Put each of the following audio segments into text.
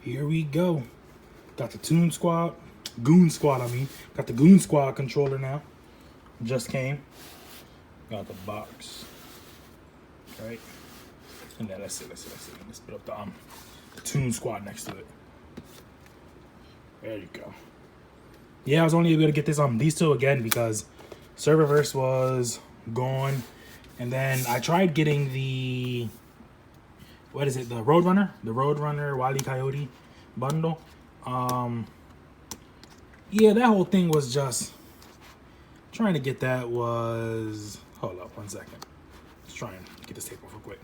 Here we go. Got the Goon Squad, I mean. Got the Goon Squad controller now. Just came. Got the box. Right. And then let's see. Let's put up the Goon Squad next to it. There you go. Yeah, I was only able to get this on these two again because Serververse was gone. And then I tried getting the what is it? The Roadrunner? The Roadrunner Wile E. Coyote bundle. Yeah, that whole thing was just trying to get that was hold up 1 second. Let's try and get this tape off real quick.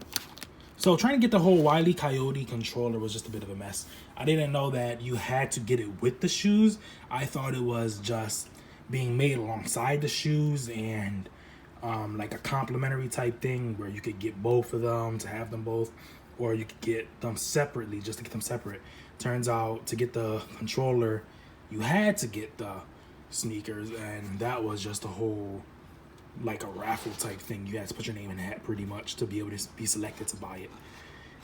So trying to get the whole Wile E. Coyote controller was just a bit of a mess. I didn't know that you had to get it with the shoes. I thought it was just being made alongside the shoes and like a complimentary type thing where you could get both of them to have them both, or you could get them separately just to get them separate. Turns out to get the controller, you had to get the sneakers, and that was just a whole like a raffle type thing. You had to put your name in the hat pretty much to be able to be selected to buy it.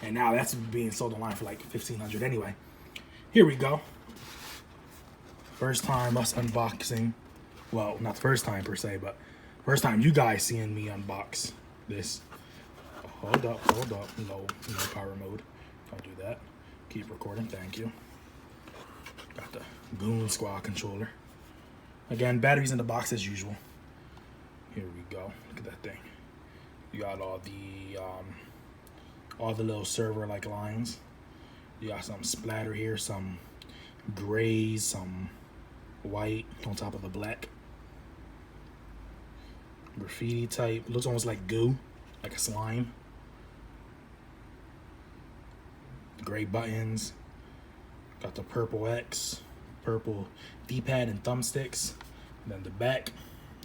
And now that's being sold online for like $1,500 anyway. Here we go. First time us unboxing. Well, not the first time per se, but first time you guys seeing me unbox this. Hold up. No power mode. Don't do that. Keep recording, thank you. Got the Goon Squad controller. Again, batteries in the box as usual. Here we go. Look at that thing. You got all the little server like lines. You got some splatter here, some grays, some white on top of the black. Graffiti type. Looks almost like goo, like a slime. Gray buttons. Got the purple X, purple D-pad and thumbsticks. And then the back,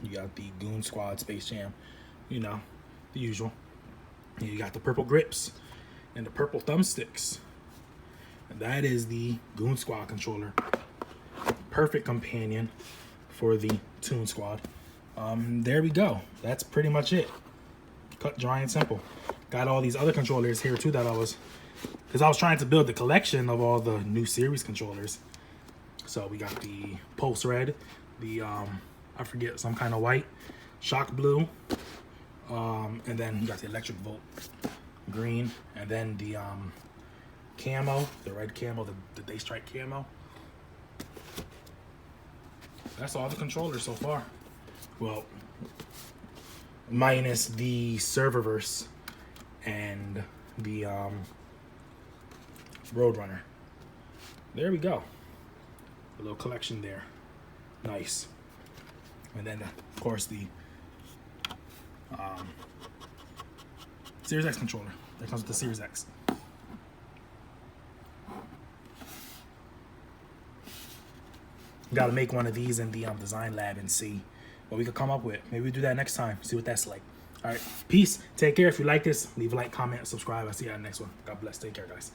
you got the Goon Squad Space Jam. You know, the usual. And you got the purple grips and the purple thumbsticks. And that is the Goon Squad controller. Perfect companion for the Toon Squad. There we go. That's pretty much it. Cut, dry, and simple. Got all these other controllers here too that I was trying to build the collection of all the new series controllers. So we got the Pulse Red, the I forget, some kind of white, Shock Blue, and then you got the Electric Volt green, and then the camo, the red camo, the Day Strike camo. That's all the controllers so far. Well, minus the Serververse and the Roadrunner. There we go. A little collection there. Nice. And then, of course, the Series X controller. That comes with the Series X. Got to make one of these in the design lab and see what we could come up with. Maybe we'll do that next time. See what that's like. All right. Peace. Take care. If you like this, leave a like, comment, subscribe. I'll see you on the next one. God bless. Take care, guys.